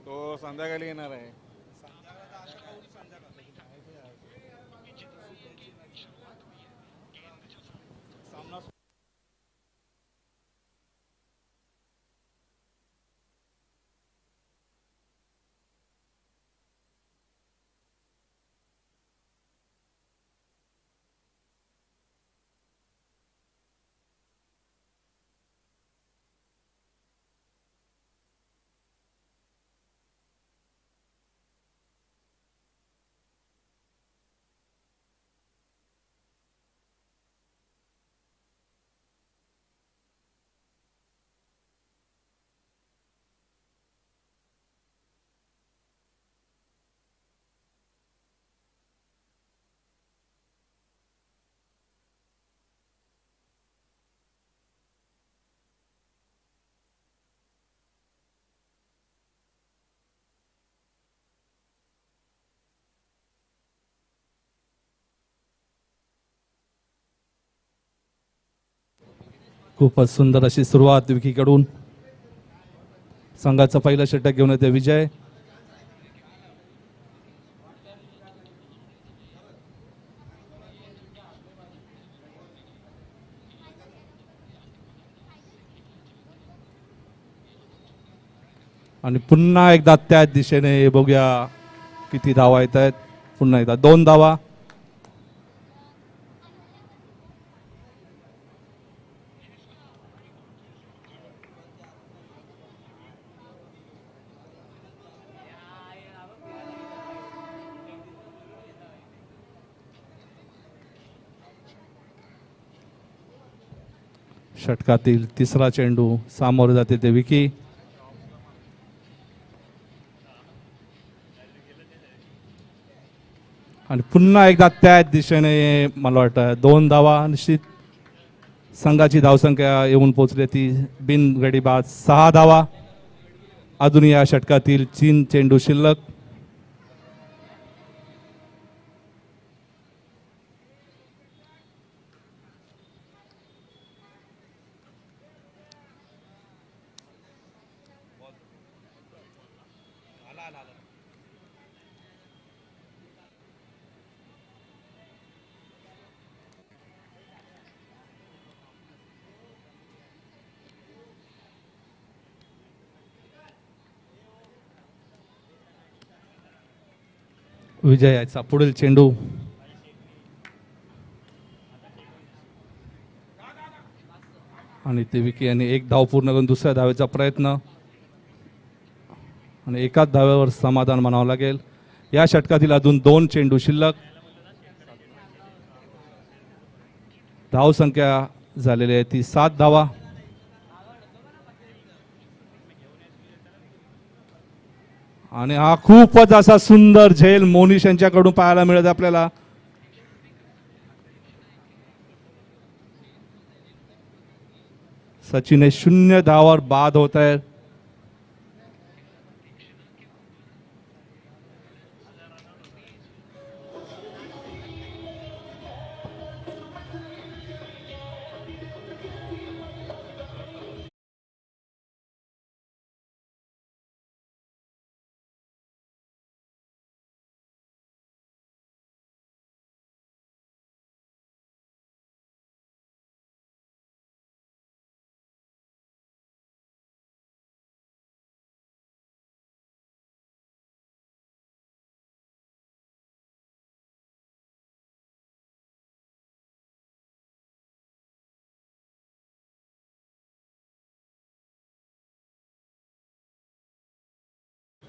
तो संध्याकाळी येणार आहे. खूपच सुंदर अशी सुरुवात विकीकडून. संघाचा पहिला षटक घेऊन येते विजय. आणि पुन्हा एकदा त्याच दिशेने बघूया किती धावा येत आहेत. पुन्हा एकदा 2 धावा. षटकातील तिसरा चेंडू सामोरे जाते ते विकी. आणि पुन्हा एकदा त्याच दिशेने मला वाटतं 2 धावा. निश्चित संघाची धावसंख्या येऊन पोहोचली ती बिनगडी बाद 6 धावा. अजून या षटकातील 3 चेंडू शिल्लक. विजयाचा पुढील चेंडू. आणि ते विकी यांनी 1 धाव पूर्ण करून दुसऱ्या धावेचा प्रयत्न. आणि एकाच धावेवर समाधान मानावं लागेल. या षटकातील अजून 2 चेंडू शिल्लक. धावसंख्या झालेली आहे ती 7 धावा. आणि हा खूपच असा सुंदर झेल मोनिश यांच्याकडून पाहायला मिळत आपल्याला. सचिन 0 धावावर बाद होत आहेत.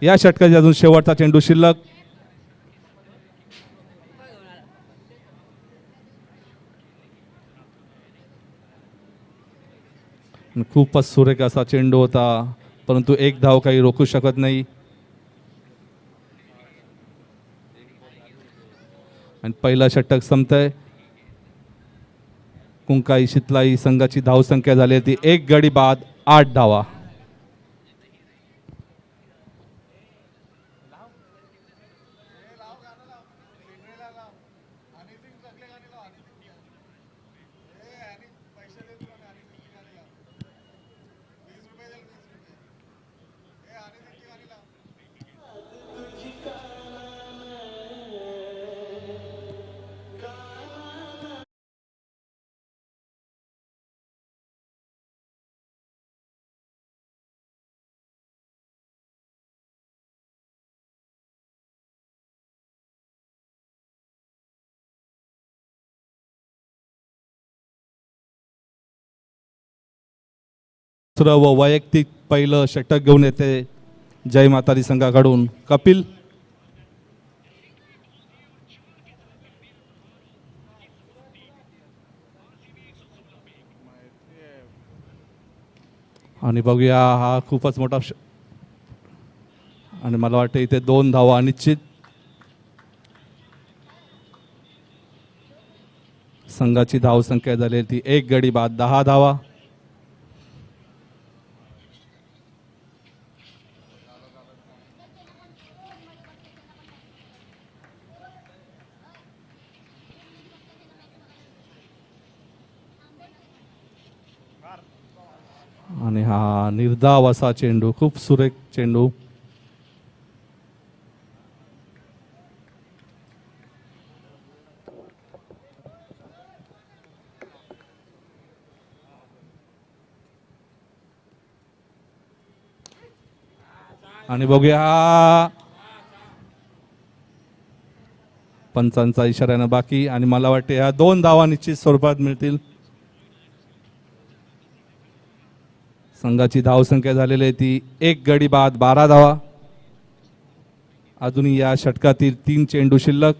या षटकाची अजून शेवटचा चेंडू शिल्लक. खूपच सुरेख असा चेंडू होता, परंतु 1 धाव काही रोखू शकत नाही. आणि पहिला षटक संपतंय. कुंकाई शितलाई संघाची धावसंख्या झाली ती 1 गडी बाद 8 धावा. दुसरं व वैयक्तिक पहिलं षटक घेऊन येते जय मातारी संघाकडून कपिल. आणि बघूया हा खूपच मोठा आणि मला वाटतं इथे 2 धावा निश्चित. संघाची धावसंख्या झाली ती 1 गडी बाद 10 धावा. आणि हा निर्धाव असा चेंडू, खूप सुरेख चेंडू. आणि बघूया पंचांचा इशाऱ्यानं बाकी आणि मला वाटते ह्या 2 धावा निश्चित स्वरूपात मिळतील. संघाची धावसंख्या झालेली आहे ती 1 गडी बाद 12 धावा. अजूनही या षटकातील 3 चेंडू शिल्लक.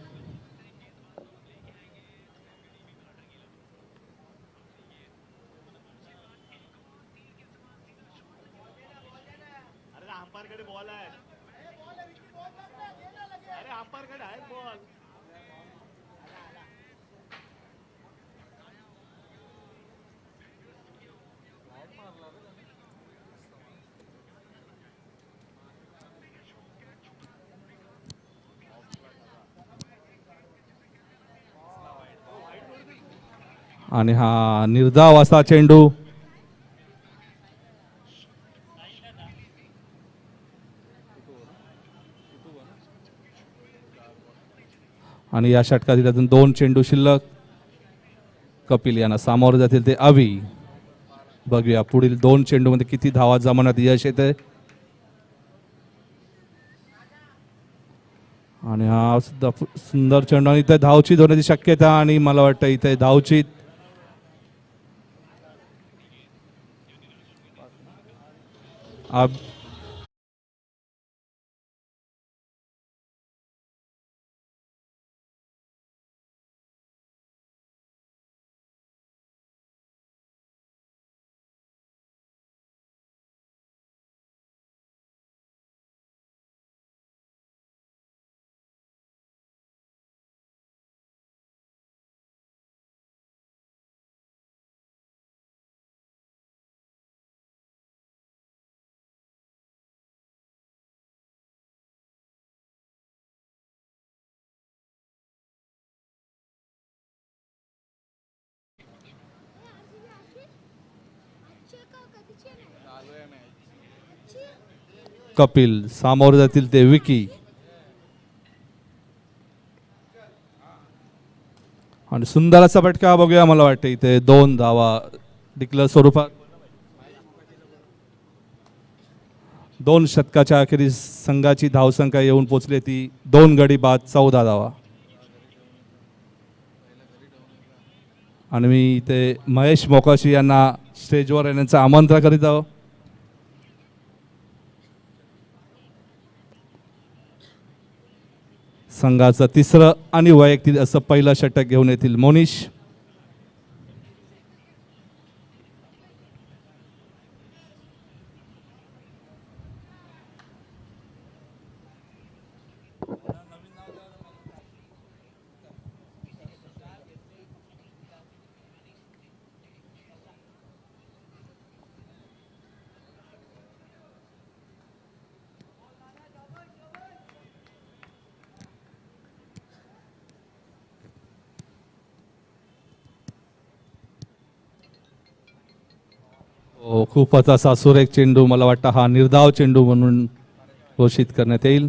आणि हा निर्धाव असा चेंडू. आणि या षटकातील अजून 2 चेंडू शिल्लक. कपिल यांना सामोरे जातील ते अवी. बघूया पुढील 2 चेंडूमध्ये किती धावा जमवण्यात यश येते. आणि हा सुद्धा सुंदर चेंडू आणि इथे धावचीत होण्याची शक्यता आणि मला वाटतं इथे धावचीत. कपिल सामोर जातील ते विकी. आणि सुंदर असा फटका बघूया. मला वाटतं इथे 2 धावा डिक्लेअर स्वरूपात. 2 षटकाच्या अखेरीस संघाची धावसंख्या येऊन पोहोचली ती 2 गडी बाद 14 धावा. आणि मी इथे महेश मोकाशी यांना स्टेजवर येण्याचं आमंत्रण करीत आहोत. संघाचं 3रं आणि वैयक्तिक असं पहिलं षटक घेऊन येतील मोनिश. खूपच असा सुरेख चेंडू, मला वाटतं हा निर्धाव चेंडू म्हणून घोषित करण्यात येईल.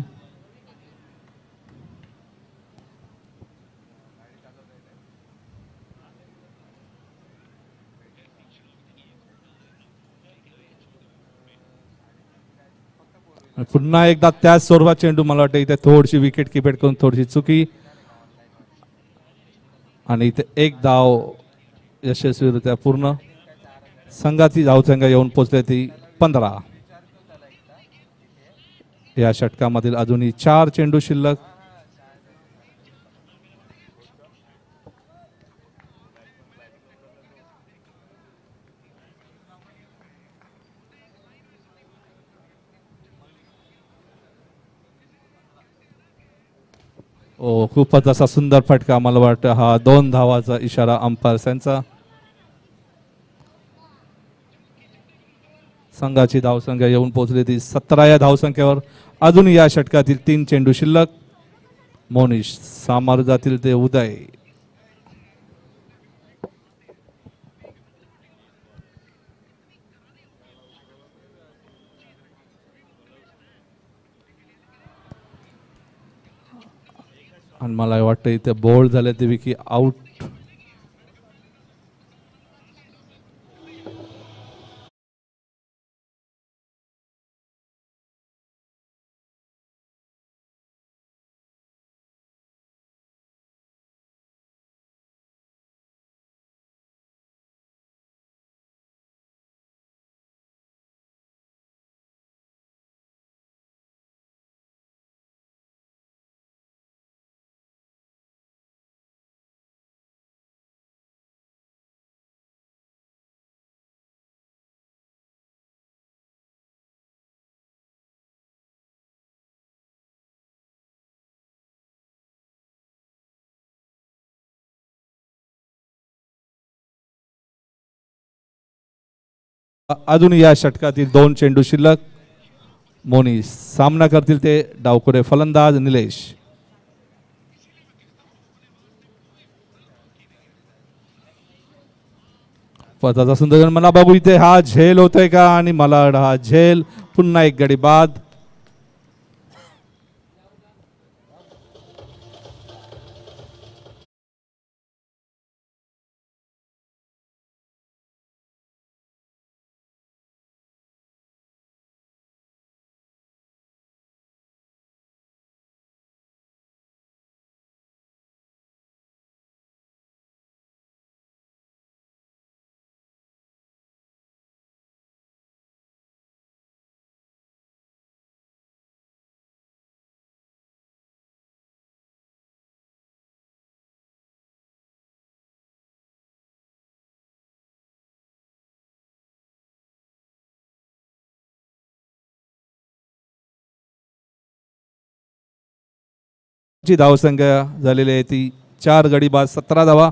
पुन्हा एकदा त्याच स्वरूपात चेंडू, मला वाटतं इथे थोडीशी विकेट किपेट करून थोडीशी चुकी, आणि इथे एक धाव यशस्वीरित्या पूर्ण. संघाची धावसंख्या येऊन पोहोचली ती 15. या षटकामधील अजूनही 4 चेंडू शिल्लक. खूपच असा सुंदर फटका, मला वाटतं हा 2 धावाचा इशारा अंपायर यांचा. संघाची धावसंख्या येऊन पोहोचली ती 17 या धावसंख्येवर. अजून या षटकातील 3 चेंडू शिल्लक. मोनिश सामर्जातील ते उदय. आणि मला वाटतं इथे बोल्ड झाले ते विकी आउट. अजून या षटकातील 2 चेंडू शिल्लक. मोनिश सामना करतील ते डावखुरे फलंदाज निलेश. पदाचा सुंदर मला बघू इथे हा झेल होतोय का, आणि मला हा झेल. पुन्हा एक गडी बाद. ची धावसंख्या झालेली आहे ती 4 गडी बाद 17 धावा.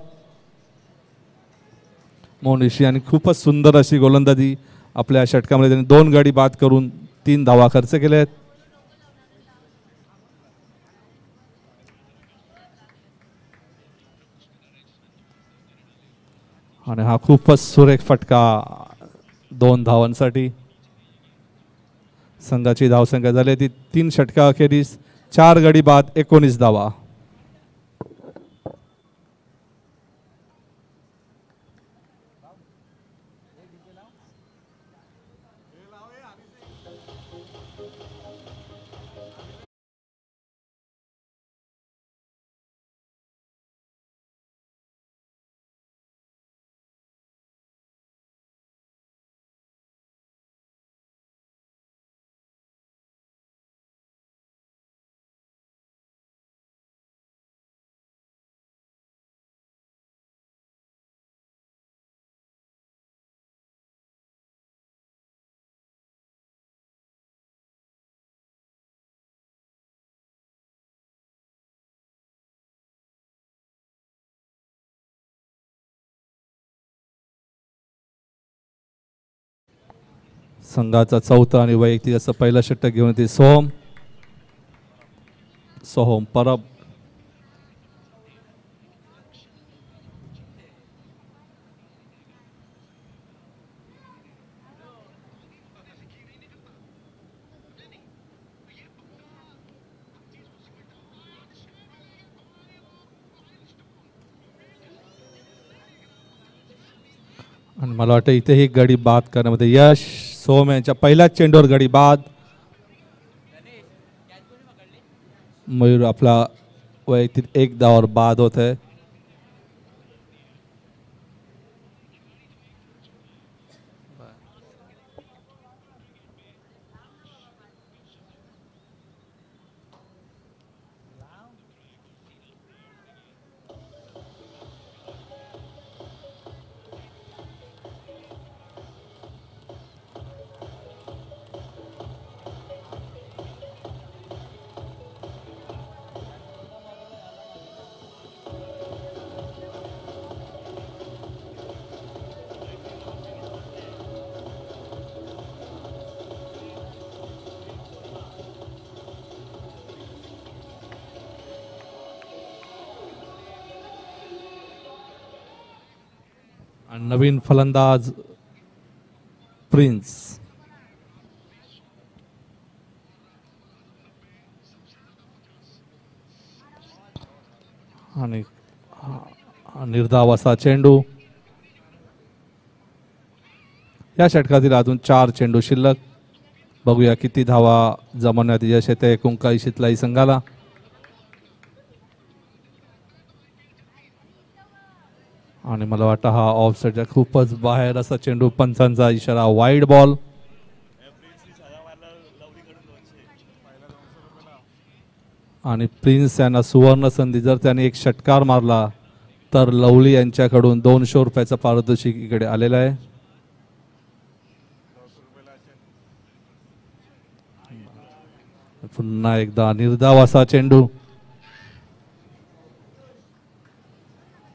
मोनिशी आणि खूपच सुंदर अशी गोलंदाजी आपल्या षटकामध्ये त्यांनी 2 गडी बाद करून 3 धावा खर्च केले आहेत. आणि हा खूपच सुरेख फटका 2 धावांसाठी. संघाची धावसंख्या झाली ती 3 षटका अखेरीस 4 गडी बाद 19 धावा. संघाचा चौथा आणि वैयक्तिक असं पहिलं षटक घेऊन येते सोहम परब. आणि मला वाटतं इथेही गडी बाद करण्यामध्ये यश. सोम यांच्या पहिल्याच चेंडूवर गडी बाद. मयूर आपला वैयक्तिक एक धावावर बाद होत आहे. आणि नवीन फलंदाज प्रिन्स. आणि निर्धाव असा चेंडू. या षटकातील अजून 4 चेंडू शिल्लक. बघूया किती धावा जमवण्यात यश येते कुंकाई शितलाई संघाला. आणि मला वाटतं हा ऑफ साईडच्या खूपच बाहेर असा चेंडू. पंचांचा इशारा वाईड बॉल. आणि प्रिन्स यांना सुवर्ण संधी. जर त्याने एक षटकार मारला तर लवली यांच्याकडून 200 रुपयाचा पारितोषिक इकडे आलेला आहे. पुन्हा एकदा निर्धाव असा चेंडू.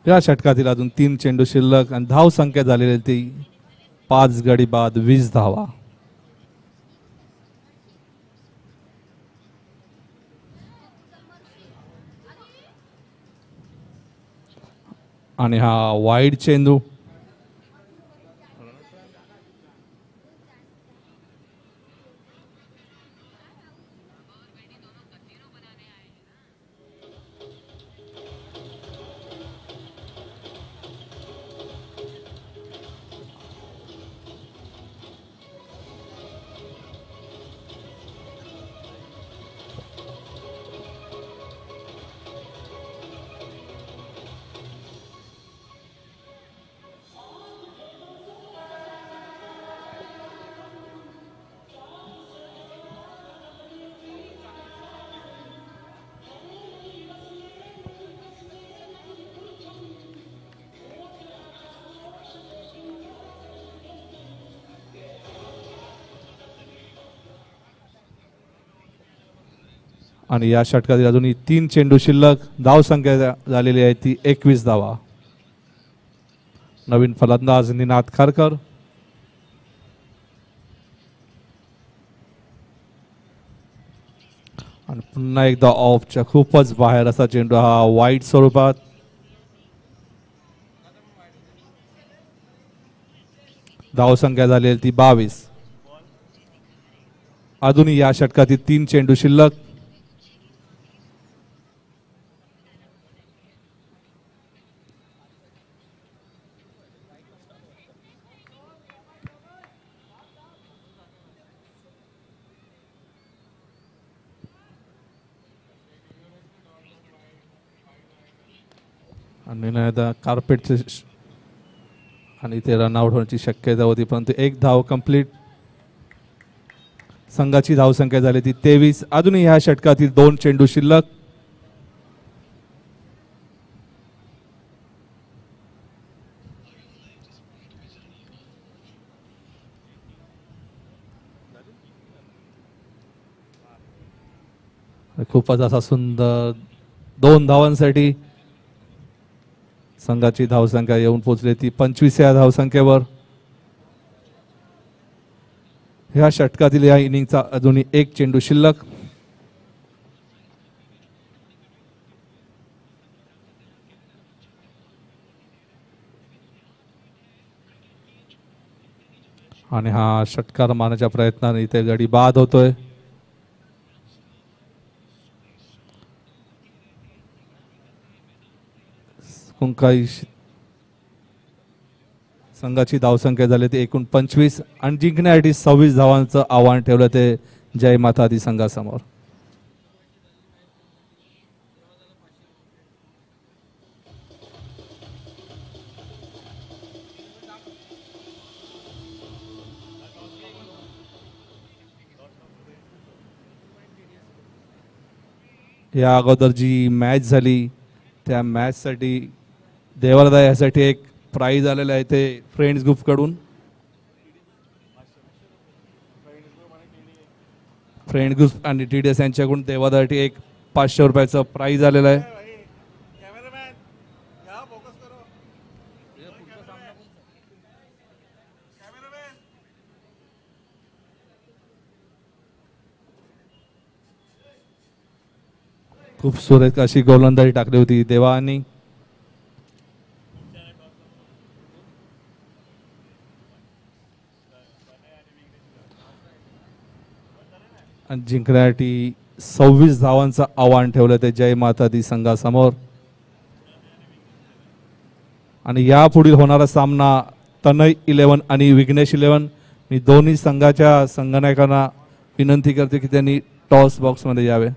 या षटकातील अजून 3 चेंडू शिल्लक आणि धाव संख्या झालेली ती 5 गडी बाद 20 धावा. आणि हा वाईड चेंडू. आणि या षटकातील अजूनही 3 चेंडू शिल्लक. धाव संख्या झालेली आहे ती 21 धावा. नवीन फलंदाज निनाद खारकर. आणि पुन्हा एकदा ऑफच्या खूपच बाहेर असा चेंडू. हा वाईड स्वरूपात. धाव संख्या झालेली ती 22. अजूनही या षटकातील 3 चेंडू शिल्लक. आणि कार्पेटचे आणि ते रनआउट होण्याची शक्यता होती परंतु एक धाव कंप्लीट. संघाची धावसंख्या झाली ती 23. अजूनही ह्या षटकातील 2 चेंडू शिल्लक. खूपच असा सुंदर 2 धावांसाठी संघाची धावसंख्या येऊन पोहोचली ती 25 या धावसंख्येवर. ह्या षटकातील या इनिंगचा अजूनही 1 चेंडू शिल्लक. आणि हा षटकार मारण्याच्या प्रयत्नाने इथे गडी बाद होतोय. कुंकाई संघाची धावसंख्या झाली ते एकूण 25 आणि जिंकण्यासाठी 26 धावांचं आव्हान ठेवलं ते जय माता दी संघासमोर. या अगोदर जी मॅच झाली त्या मॅचसाठी देवालदा यासाठी एक प्राईज आलेलं आहे ते फ्रेंड्स ग्रुपकडून. फ्रेंड ग्रुप आणि TDS यांच्याकडून देवासाठी एक 500 रुपयाचं प्राईज आलेलं आहे. खूप सुरेख अशी गोलंदाजी टाकली होती देवानी. आणि जिंकण्यासाठी 26 धावांचं आव्हान ठेवलं ते जय माता दी संघासमोर. आणि यापुढील होणारा सामना तनय 11 आणि विघ्नेश 11. मी दोन्ही संघाच्या संघनायकांना विनंती करते की त्यांनी टॉस बॉक्समध्ये यावे.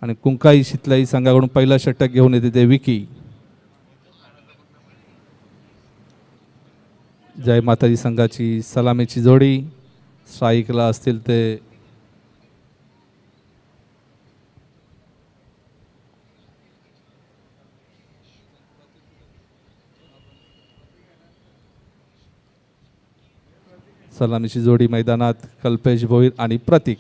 आणि कुंकाई शितलाई संघाकडून पहिला षटक घेऊन येते ते विकी. जय माताजी संघाची सलामीची जोडी. स्ट्राईकला असतील ते सलामीची जोडी मैदानात कल्पेश भोईर आणि प्रतीक.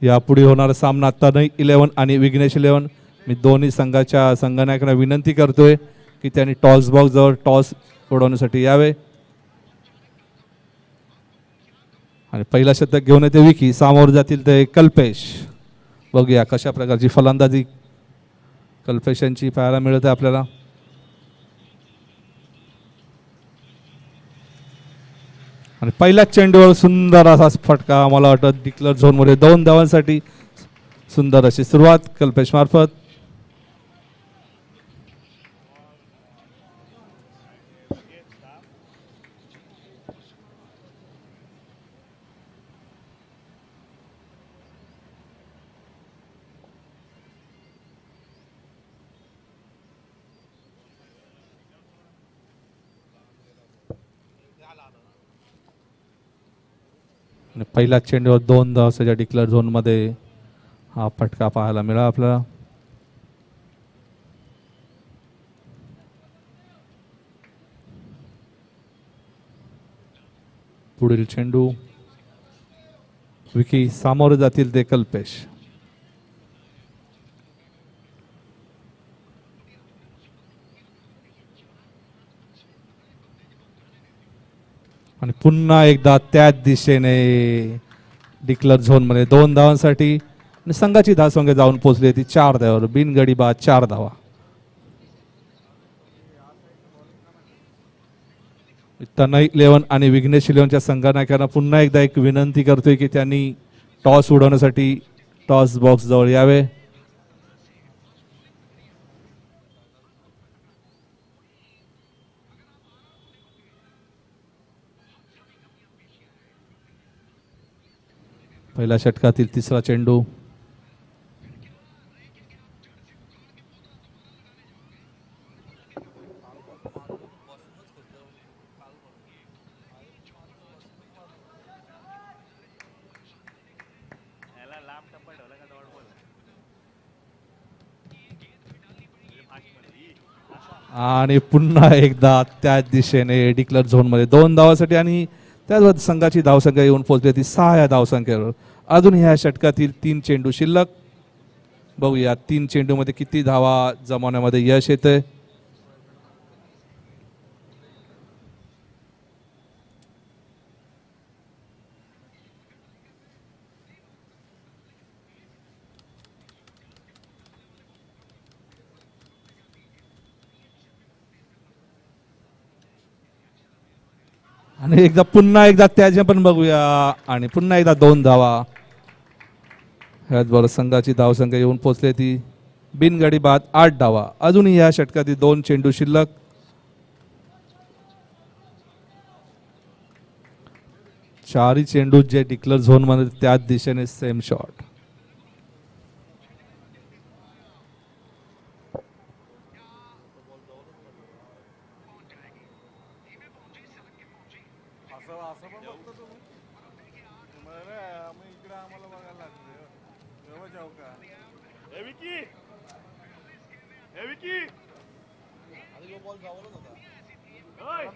यापुढे होणारा सामना तनय 11 आणि विघ्नेश 11. मी दोन्ही संघाच्या संघनायकांना विनंती करतोय की त्यांनी टॉस बॉक्स जवळ टॉस उडवण्यासाठी यावे. आणि पहिला शतक घेऊन येते विकी. सामोर जातील ते कल्पेश. बघूया कशा प्रकारची फलंदाजी कल्पेशांची पाहायला मिळते आपल्याला. आणि पहिल्याच चेंडूवर सुंदर असा फटका. मला वाटतं डिक्लेअर झोनमध्ये 2 धावांसाठी सुंदर अशी सुरुवात कल्पेश मार्फत. आणि पहिल्या चेंडूवर 2 धावांच्या डिक्लेअर झोनमध्ये हा फटका पाहायला मिळाला आपल्याला. पुढील चेंडू विकी. सामोरे जातील ते कल्पेश. आणि पुन्हा एकदा त्याच दिशेने डिक्लेअर झोनमध्ये 2 धावांसाठी आणि संघाची धावसंख्या जाऊन पोहोचली ती 4 धावावर. बिनगडी बाद 4 धावा. तनय इलेव्हन आणि विघ्नेश इलेव्हनच्या संघनायकांना पुन्हा एकदा एक विनंती करतोय की त्यांनी टॉस उडवण्यासाठी टॉस बॉक्स जवळ यावे. पहिल्या षटकातील तिसरा चेंडू. आणि पुन्हा एकदा त्याच दिशेने डिक्लेअर झोन मध्ये 2 धावासाठी आणि त्याचबरोबर संघाची धावसंख्या येऊन पोहोचली होती 6 या धावसंख्येवर. अजून ह्या षटकातील 3 चेंडू शिल्लक. बघूया 3 चेंडू मध्ये किती धावा जमवण्यामध्ये यश येते. आणि एकदा पुन्हा एकदा त्याचे पण बघूया आणि पुन्हा एकदा 2 धावा. ह्याचबरोबर संघाची धावसंख्या येऊन पोहोचली ती बिनगडी बाद 8 धावा. अजूनही या षटकातील 2 चेंडू शिल्लक. चारही चेंडू जे डिक्लेअर झोन मध्ये त्याच दिशेने सेम शॉट. असं असं पण बघतो तुम्ही बरं, आम्ही इकडे आम्हाला बघायला लागते तेव्हा जाऊ का.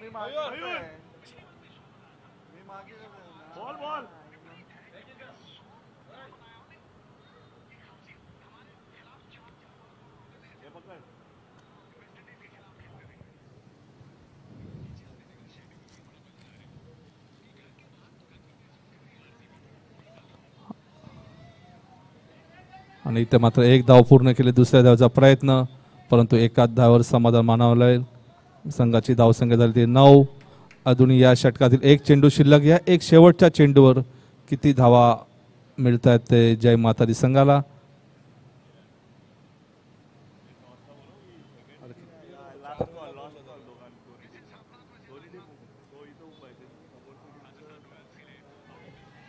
मी मागे होते. मी मागे बॉल बॉल आणि इथे मात्र एक धाव पूर्ण केली. दुसऱ्या धावचा प्रयत्न परंतु एकाच धावावर समाधान मानावं लागेल. संघाची धावसंख्या झाली ती 9. अजूनही या षटकातील 1 चेंडू शिल्लक. या एक शेवटच्या चेंडूवर किती धावा मिळत आहेत ते जय मातादी संघाला.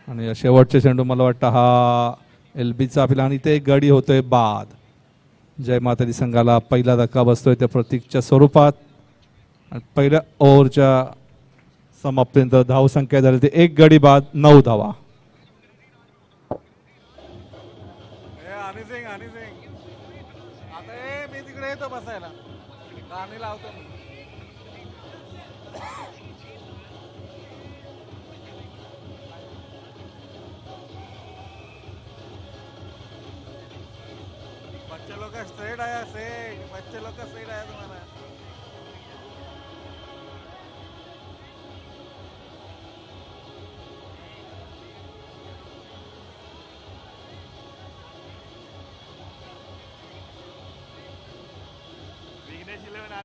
आणि या शेवटचे चेंडू मला वाटतं हा एलबीचा आपला आणि ते गडी होतोय बाद. जय मातादी संघाला पहिला धक्का बसतोय त्या प्रतीकच्या स्वरूपात. आणि पहिल्या ओव्हरच्या समाप्तीनंतर धावसंख्या झाली ते 1 गडी बाद 9 धावा. हनी सिंग हनी सिंग आता मी तिकडे येतो बसायला गाणी लावतो मी. बच्चे लोक स्ट्रेट आया से बच्चे लोक स्ट्रेट आया तुम्हाला. विघ्नेश 11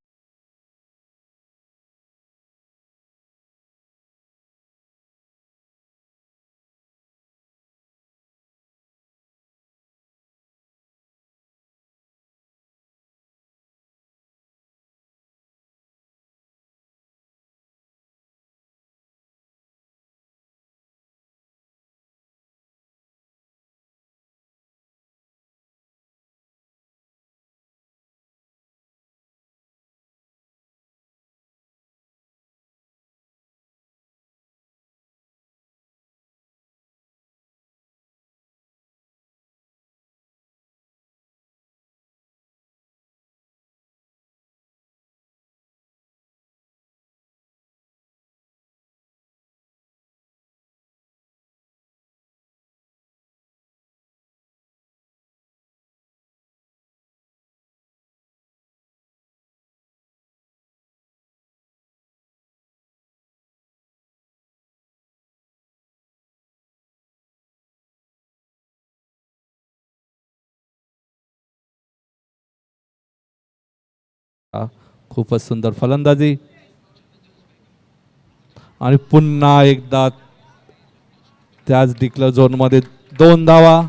खूपच सुंदर फलंदाजी. आणि पुन्हा एकदा त्याच डिक्लेअर झोनमध्ये 2 धावा.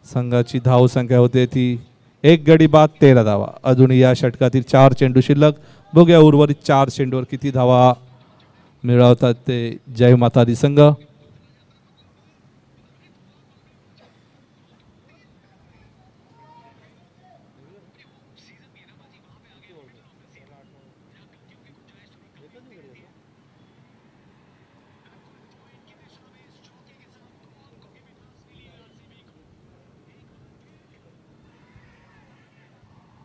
संघाची धावसंख्या होते ती 1 गडी बाद 13 धावा. अजूनही या षटकातील 4 चेंडू शिल्लक. बघूया उर्वरित 4 चेंडूवर किती धावा मिळवतात ते जय माता दी संघ.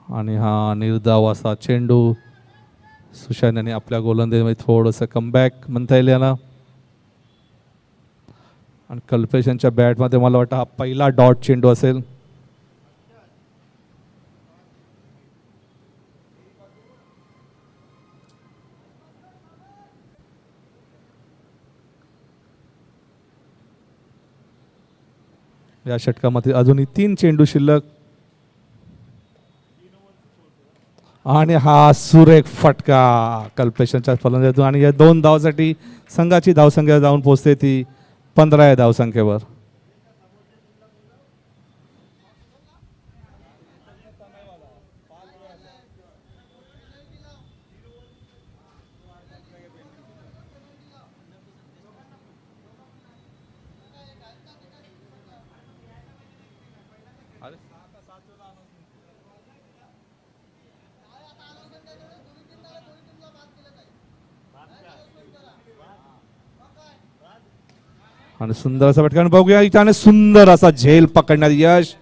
आणि हा निर्धाव असा चेंडू सुशांत यांनी आपल्या गोलंदाजीमध्ये थोडंसं कमबॅक म्हणता येईल याला. आणि कल्पेश यांच्या बॅटमध्ये मला वाटतं हा पहिला डॉट चेंडू असेल. या षटकामध्ये अजूनही 3 चेंडू शिल्लक. आणि हा सुरेख फटका कल्पेशांच्या फलंदाजीतून. आणि या 2 धावासाठी संघाची धावसंख्या जाऊन पोहोचते ती 15 या धावसंख्येवर. आणि सुंदर असा फटका बघूया इथे सुंदर असा झेल पकडण्यात यश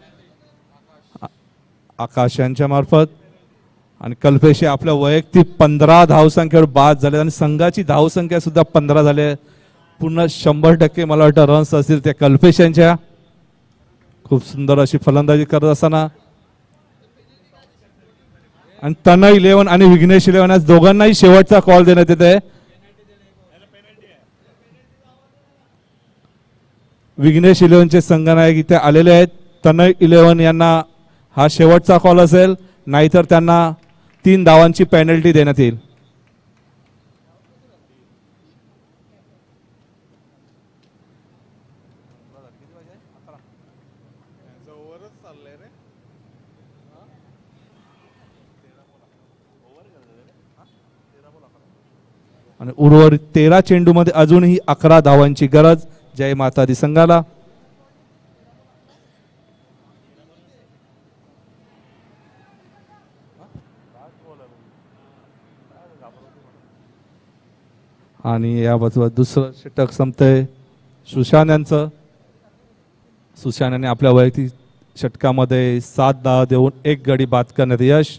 आकाश यांच्या मार्फत. आणि कल्पेश आपल्या वैयक्तिक 15 धावसंख्येवर बाद झाले आणि संघाची धावसंख्या सुद्धा 15 झाले. पूर्ण 100% मला वाटतं रन्स असतील त्या कल्पेश यांच्या. खूप सुंदर अशी फलंदाजी करत असताना आणि तनय 11 आणि विघ्नेश 11 या दोघांनाही शेवटचा कॉल देण्यात येते. विघ्नेश 11चे संघनायक इथे आलेले आहेत. तनय 11 यांना हा शेवटचा कॉल असेल, नाहीतर त्यांना 3 धावांची पेनल्टी देण्यात येईल. आणि उर्वरित 13 चेंडूमध्ये अजूनही 11 धावांची गरज जय माता दी संघाला. आणि या बाजूला दुसरं षटक संपतंय सुशांत यांचं. सुशांत यांनी आपल्या वैयक्तिक षटकामध्ये 7 धावा देऊन 1 गडी बाद करण्यात यश.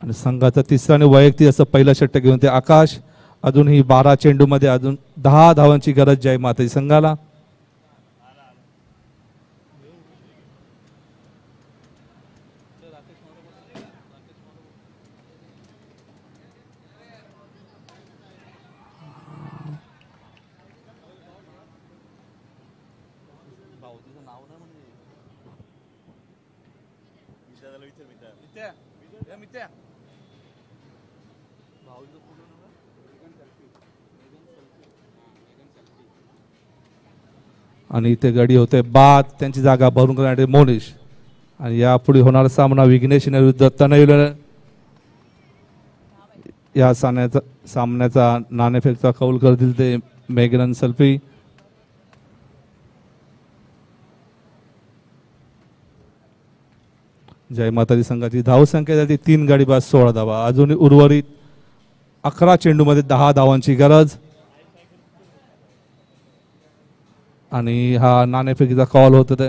आणि संघाचा तिसरा आणि वैयक्तिक असं पहिलं षटक घेऊन ते आकाश. अजूनही 12 चेंडूमध्ये अजून 10 धावांची गरज जय माता दी संघाला. आणि इथे गडी होते बाद. त्यांची जागा भरून करण्यासाठी मोनिश. आणि यापुढे होणारा सामना विघ्नेश विरुद्ध तनय. या सामन्याचा नाणेफेकचा कौल करतील ते मेघनन सल्फी. जय माता दी संघाची धावसंख्या झाली 3 गडी बाद 16 धावा. अजूनही उर्वरित 11 चेंडूमध्ये 10 धावांची गरज. आणि हा नाणेफेकीचा कॉल होत ते.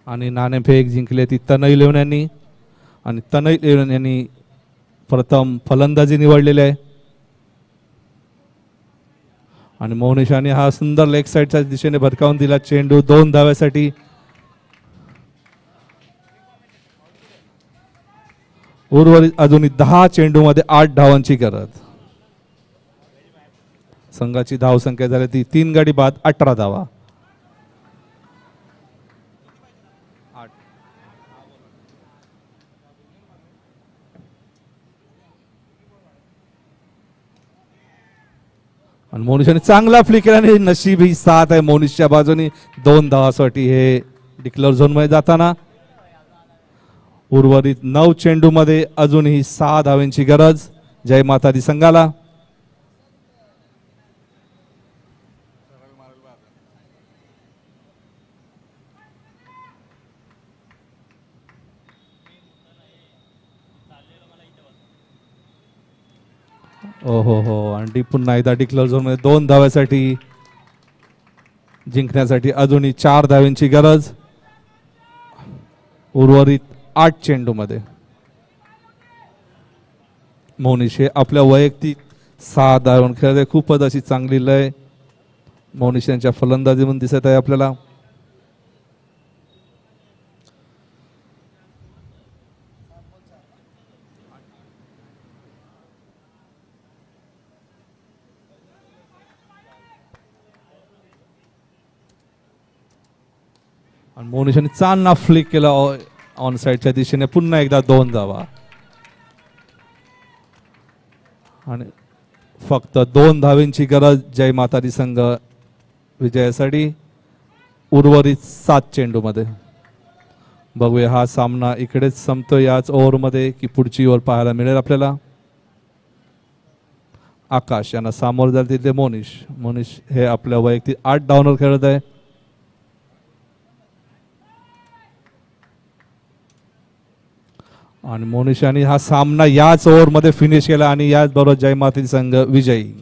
आणि नाणेफेक जिंकले ती तनय 11 यांनी. आणि तनय 11 यांनी प्रथम फलंदाजी निवडलेली आहे आणि मोनिशाने हा सुंदर लेग साईडच्या दिशेने भरकावून दिला चेंडू 2 धाव्यासाठी. उर्वरित अजूनही 10 चेंडूमध्ये 8 धावांची गरज. संघाची धावसंख्या झाली ती 3 गडी बाद 18 धावा. आणि मोनिशने चांगला फ्लिक केला आणि नशीब ही साथ आहे मोनिशच्या बाजूने. 2 धावासाठी हे डिक्लेअर झोन मध्ये जाताना. उर्वरित 9 चेंडू मध्ये अजूनही 6 धावांची गरज जय माता दी संघाला. हो आणि पुन्हा एकदा डिक्लेअर झोन मध्ये 2 धाव्यासाठी जिंकण्यासाठी अजूनही 4 धावांची गरज. उर्वरित 8 चेंडू मध्ये मोनिश हे आपल्या वैयक्तिक 6 धावांवर खेळत आहे. खूपच अशी चांगली लय मोनिश यांच्या फलंदाजीमधून दिसत आहे आपल्याला. आणि मोनिशाने चांगला फ्लिक केला ऑन साइडच्या दिशेने. पुन्हा एकदा 2 धावा आणि फक्त 2 धावांची गरज जय माता दी संघ विजयासाठी. उर्वरित 7 चेंडू मध्ये बघूया हा सामना इकडेच संपतो याच ओव्हरमध्ये की पुढची ओव्हर पाहायला मिळेल आपल्याला. आकाश यांना सामोर जाईल तिथे मोनिश हे आपल्या वैयक्तिक 8 धावांवर खेळत आहे. आणि मोनिशाने हा सामना याच ओव्हरमध्ये फिनिश केला आणि याच बरोबर जय माता दी संघ विजयी.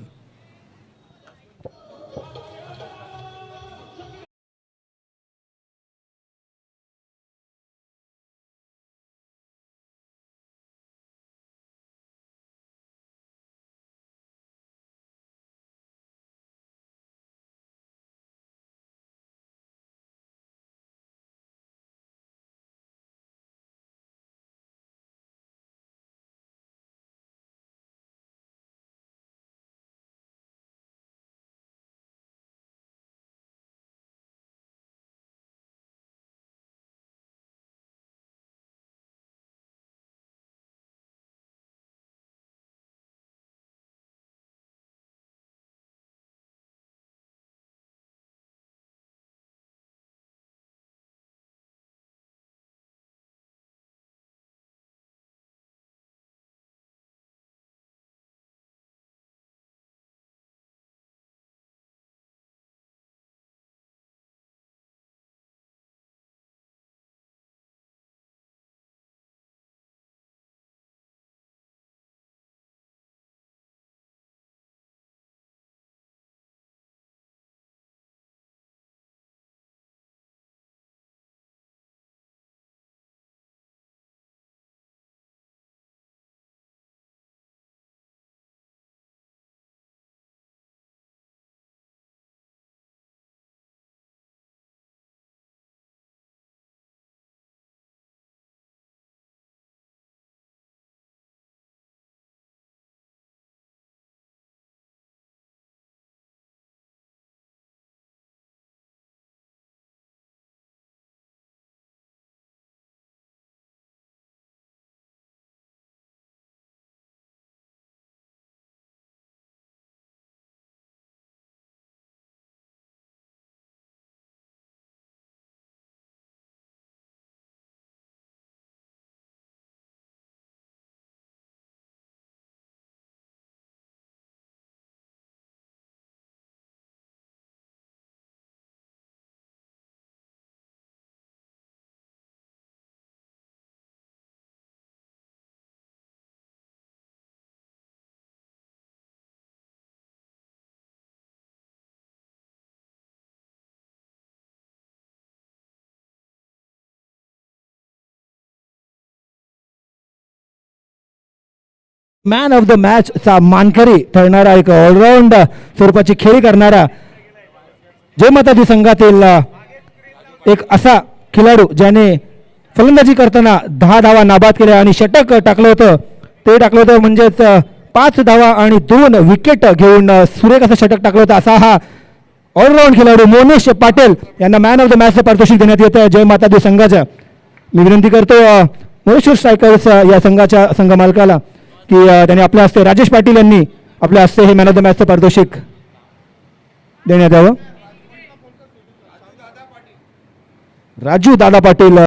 मॅन ऑफ द मॅचचा मानकरी ठरणारा एक ऑलराऊंड स्वरूपाची खेळी करणारा जय माता दी संघातील एक असा खेळाडू ज्याने फलंदाजी करताना 10 धावा नाबाद केल्या आणि षटक टाकलं होतं. ते टाकलं होतं म्हणजेच 5 धावा आणि 2 विकेट घेऊन सुरेख असं षटक टाकलं होतं. असा हा ऑलराऊंड खेळाडू मोनेश पाटील यांना मॅन ऑफ द मॅचचं पारितोषिक देण्यात येतं जय माता दी संघाच्या. मी विनंती करतो मोरेश्वर स्ट्रायकर्स या संघाच्या संघ मालकाला की त्यांनी आपल्या हस्ते राजेश पाटील यांनी आपल्या हस्ते हे मॅन ऑफ द मॅचचं पारितोषिक देण्यात यावं. राजू दादा पाटील